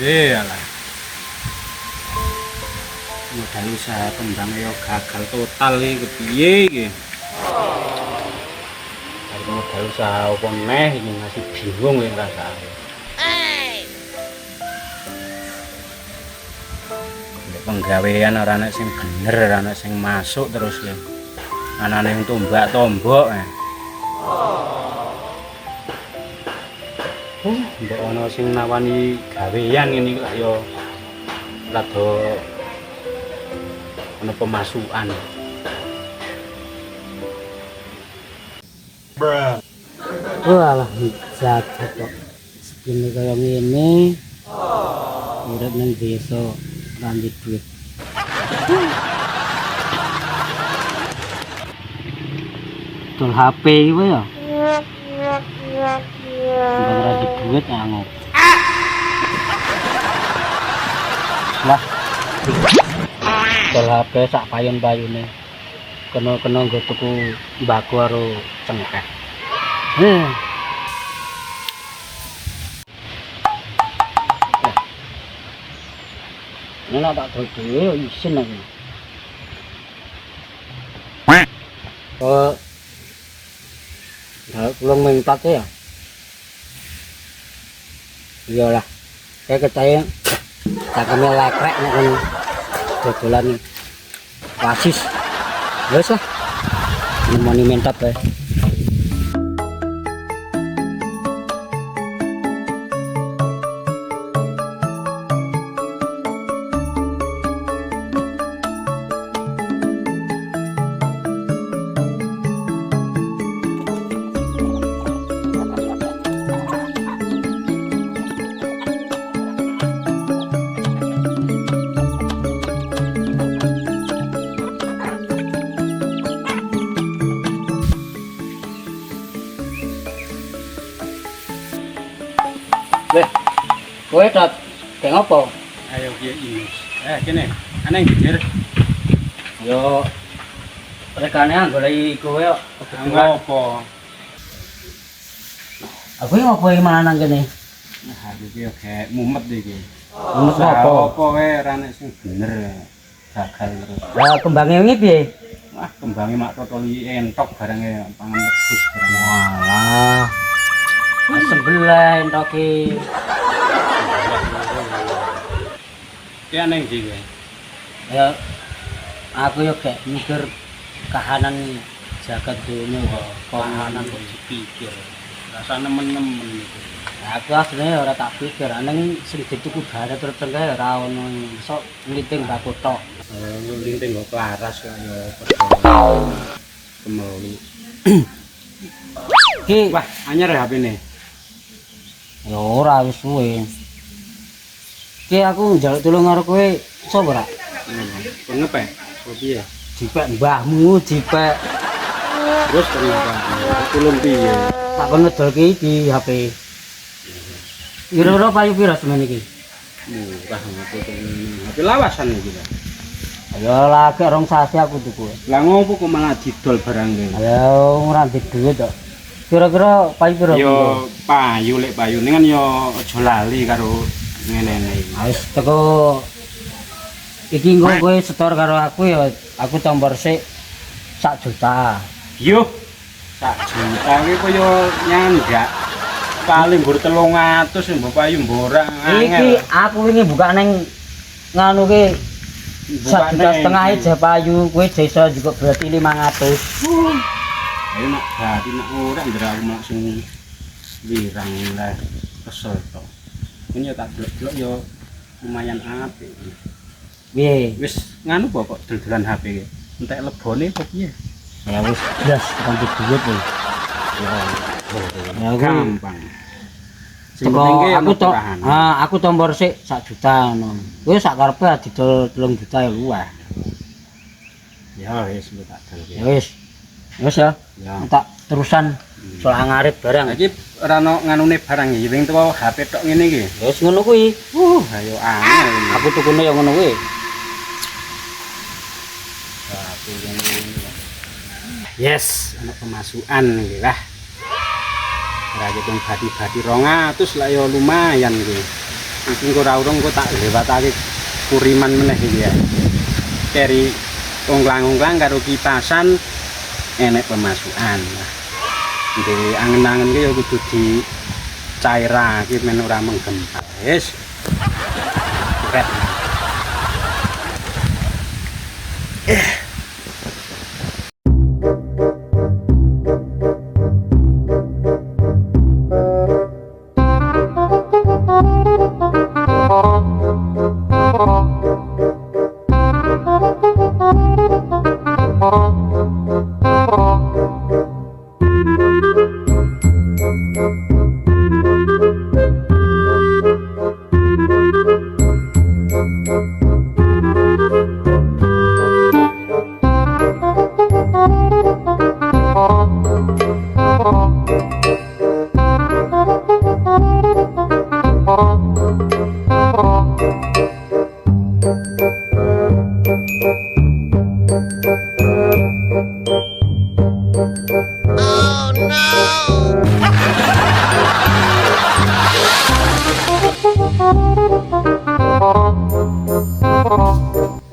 Iyalah. Modal usaha kembang yo gagal total iki kepiye iki. Karo modal usaha opo neh iki masih bingung iki rasane. Penggawean ora ana sing bener, ora ana sing masuk terus ya. Anane tombak-tombok. Mbok ana sing nawani gawean ngene iki lak ya rada ana pemasukan. Walah jagat kok. Segini kaya ngene. Urip ning desa lanjut duit. Dol HP iki ya. Mbak ora duit angop. Lah. Dol HP sak payon-payone. Kena-kena nggo tuku mbako karo cengkeh. Ini tak dol isin aku. Oh. Nah, pulang mentat ya. Iyalah. Kayak kecaya cakeme lekrek nek kon dodolan wasis. Wes lah. Nemoni mentat bae. Weh, kowe dot keng apa? Ayo piye iki? Kene. Aneh pikir. Yo rekane goleki kowe kok. Ngopo? Aku ngopo iki malah nang kene? Nah, iki yo gek mumet iki. Mumet Apa wae ora nek sing bener. Gagal terus. Lah kembange wingi piye? Wah, kembange mak totoli entok barenge pangan lebus bareng. Walah. Sebelah entoki. Ki aneh iki kowe. Ya aku yo gak mikir kahanan jagat dunia kok. Kahanan kok dipikir. Rasa nemen-nemen iki. Aku asline ora tak pikir, aneng sing dituku bare terus tengah ora ono sok ngliting bako tok. Ngliting nggo klaras kaya kemeli. Ki, Wah, anyar ya HP-ne. ya ora wis suwe. Ki aku njaluk tulung karo kowe sapa ra? Pengepek. Piye? Dipek mbahmu, dipek. Terus ternyata tulung piye? Tak kon ngedolke iki HP. Kira-kira payu pira semen iki? Murah ngopo to ngene. HP lawasan iki lho. Ya lagi rong sasi aku tuku. Lah ngopo kok malah didol barang iki? Ya ora ndek duit kok. Kira-kira payu pira? Yo payu lek payune kan yo aja lali karo ngene-ngene iki. Wis teko iki engko kowe setor karo aku ya aku tombor sik 1 juta. Yo 1 juta iki koyo nyandak. Paling mbur 300 mbok payu mbora. Iki aku wingi buka neng nganu ki 1,5 juta payu kowe iso juga berarti 500. Ayo nak berarti nak ora ndra aku mak sing wirang lah kesel to. Ini ya tak delok-delok yo lumayan apik. Piye? Wis nganu kok dol-dolan HP iki. Entek lebone kok piye? Ya wis blas kanthi duit kowe. Ya Gampang. Sing teko penting ki aku to, murahan. aku tombor sik 1 juta ngono. Kowe sak karepe didol 3 juta ya luwih. Ya wis lu tak dol Ya wis. Wis ya. Ya. Tak terusan soal ngarit barang. Iki ora ono nganune barang iki, wing tuwa HP tok ngene iki. Wis ngono kuwi. Ayo angel. Aku tukune ya ngono kuwi. HP ngene. Yes, ana pemasukan iki lah. Ora hitung badi-badi 200 lah ya lumayan iki. iki ora urung kok tak lewatake kuriman meneh iki ya. Keri ongklang-ongklang karo kipasan enek pemasukan. Jadi angen-angen ki ya kudu dicairake men ora menggempal. Wis. Kret.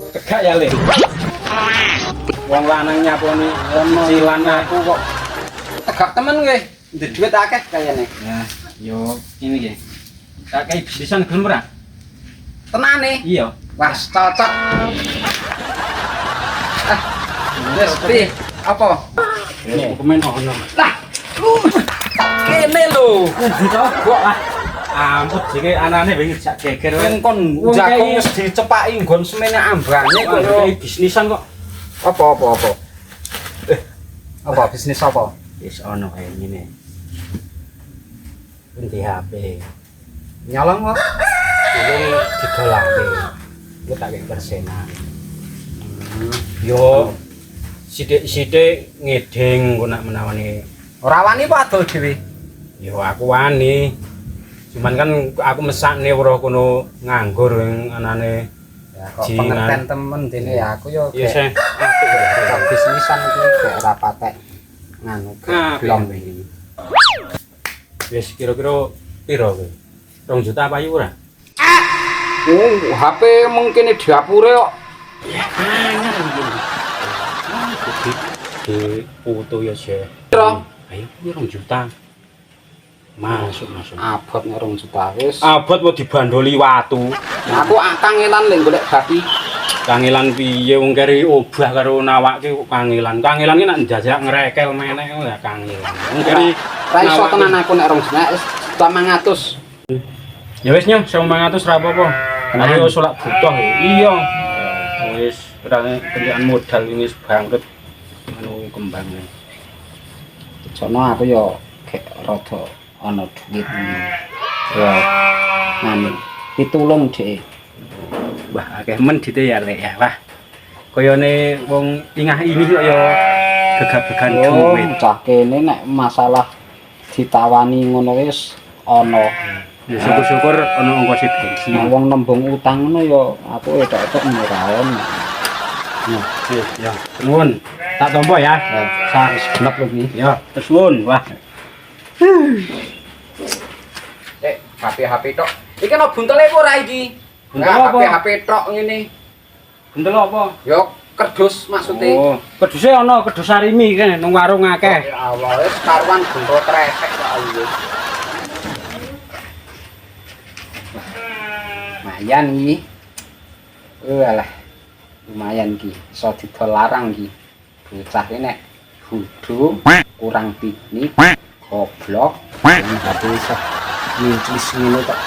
Tegak ya, Le. Wong lanang nyaponi cicilan aku kok Tegak temen kowe. Ndek duit akeh kayane. ya yo ini nggih. Tak kei bisnisan gelem ora? Tenane. Iya. Wah, cocok. Wis piye? Apa? Ya komen ono. Lah. Kene lho. Kok ah. Ampun jeke anane wingi jak geger Yen kon jago wis dicepaki nggon semene ambane kok kok bisnisan kok. apa. Apa bisnis apa? Wis ono kae ngene. Ganti HP. Nyolong kok. Durung digolake. Ku tak kei persenan. Yo sithik-sithik ngedeng kok nak menawane. Ora wani apa adol dhewe? Yo aku wani. Cuman kan aku mesakne weruh kono nganggur ing anane Ya kok pengertian temen dene ya aku yo ya sih kayak bisnisan iki gak ora patek nganu blong iki. Wis kira-kira piro kowe? 2 juta apa yo ora? Oh, HP mungkin di dapure kok. Ya anyar iki. Di foto ya sih. Piro? Ayo 2 juta. Masuk. Abot 2 juta wis. Abot mau dibandoli watu. Aku kangelan lek golek babi. Kangelan piye wong keri obah karo nawake kok kangelan. Kangelan ki nek njajak ngrekel meneh ya kangelan. Wong keri Ra iso tenan aku nek 2 juta wis 500. ya wis nyong 1500 ra apa-apa. Ayo solak butuh. Iya. Wis ora kendikan modal ini bangkrut anu kembangnya. Sono aku yo gek rada ana duit. Ya. Nganu pitulung dhek. Wah, akeh men dite ya Lek ya. Wah. Koyone wong ingah ini kok ya gegak-gegan duit. Cah kene nek masalah ditawani ngono wis ana. Ya syukur-syukur ana ongkos bensin. Nek wong nembung utang ngono ya aku etok-etok nyiraon. Nah, wis ya. Nuwun. Tak tompo ya. Sak genep lho iki. Ya, terus nuwun. Wah. HP tok. Iki ana buntele apa ora iki? Buntel apa? HP tok ngene. Buntel apa? Yo kerdus maksudnya. Oh, keduse ana, kedus sarimi kene nang warung akeh. Ya Allah, wis karuan buntel tresek kok wis. Lumayan iki. Walah. Lumayan iki. Iso didol larang iki. Bocah iki nek bodho, kurang piknik, goblok, HP iso nyiclis ngene kok.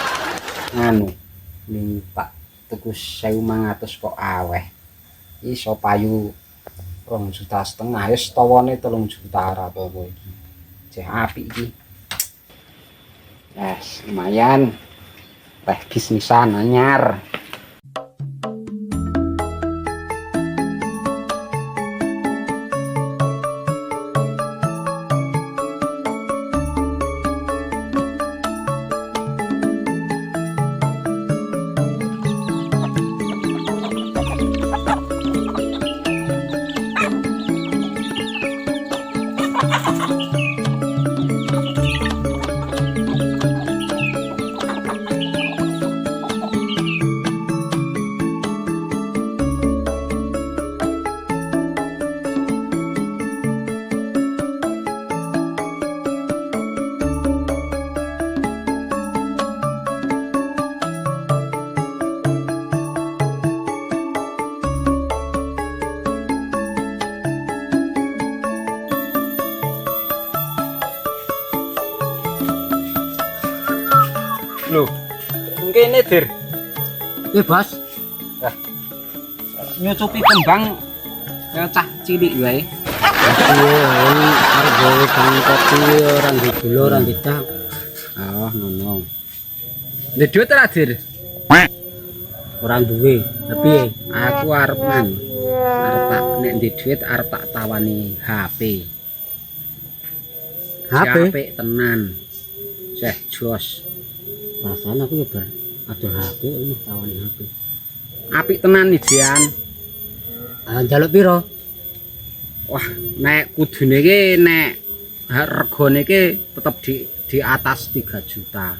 Nganu. Ning tak tuku 1500 kok aweh. Iso payu 2,5 juta wis tawane 3 juta ora apa-apa iki. Cek apik iki. Yes, lumayan. Teh bisnisan anyar. kene, Dir. Bos. Nyucupi kembang kaya cah cilik wae. Piye arep gawe bang kopi ora ndek gula ora ndek cah. Oh, ngono. Ndek duit ora, Dir? Ora duwe. Tapi Aku arep arep tak nek ndek duit arep tak tawani HP. HP Apik tenan. Seh jos. perasaan aku ya bar adol HP ini tawani HP. Apik tenan Ijian. Njaluk piro? Wah, nek kudune iki nek regane iki tetep di atas 3 juta.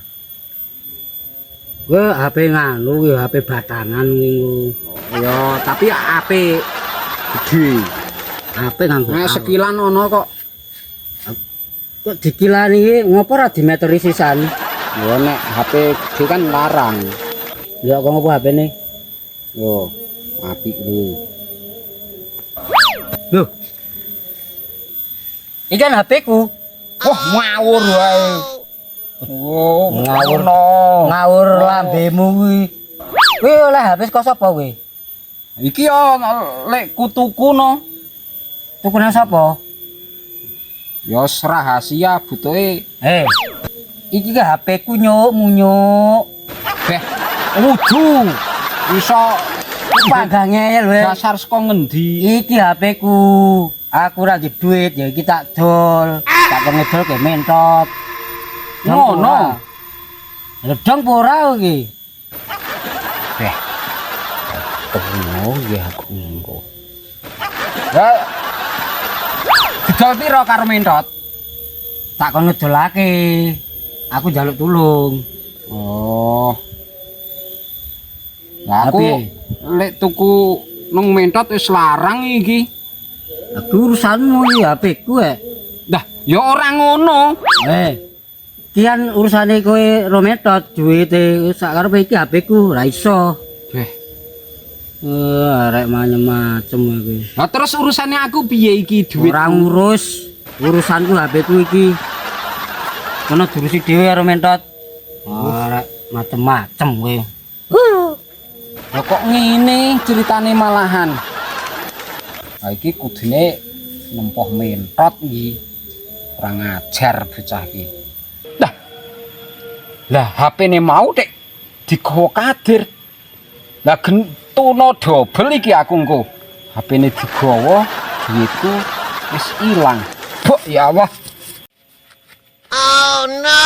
Kowe HP nganu ya HP batangan kuwi. Ya, tapi apik gede. HP nganggo. Nek sekilan ono kok. Kok dikilani iki ngopo ora dimeteri sisan? Ya nek HP gede kan larang. Ya kok ngopo HP-ne? Yo, apik lho. Loh. Iki kan HP-ku. Wah, ngawur wae. Oh, Ngawur. no. Ngawur lambemu kuwi. Kuwi oleh HP kok sapa kuwi? Iki yo lek kutuku no. Tukune sapa? Ya rahasia butuhe. Iki ke HP-ku nyuk munyuk. Beh, udu. Iso Panggange lho. dasar saka ngendi? Iki HP-ku. Aku ora duwe duit ya iki tak dol. Tak ngedol ke mentot. Ngono. Redong apa ora iki? Beh. Tengok ya aku engko. Ya. Didol piro karo mentot? Tak kon ngedolake. Aku njaluk tulung. Oh. Lah aku Tapi lek tuku nang mentot wis larang iki. aku urusanmu iki HP-ku Dah, ya ora ngono. Kian urusane kowe rometot duwite sak karepe iki HP-ku ora iso. Beh. Arek macem kuwi. Lah terus urusannya aku piye iki duit? Ora ngurus urusanku HP-ku iki. Kono diurusi dhewe karo mentot. Arek macem-macem kowe. Lah kok ngene ceritane malahan. Lah iki kudune nempoh mentot iki. Ora ngajar bocah iki. Lah HP-ne mau Dik digawa Kadir. Lah gentono dobel iki aku engko. HP-ne digawa, duitku wis ilang. Bok ya Allah. Oh no!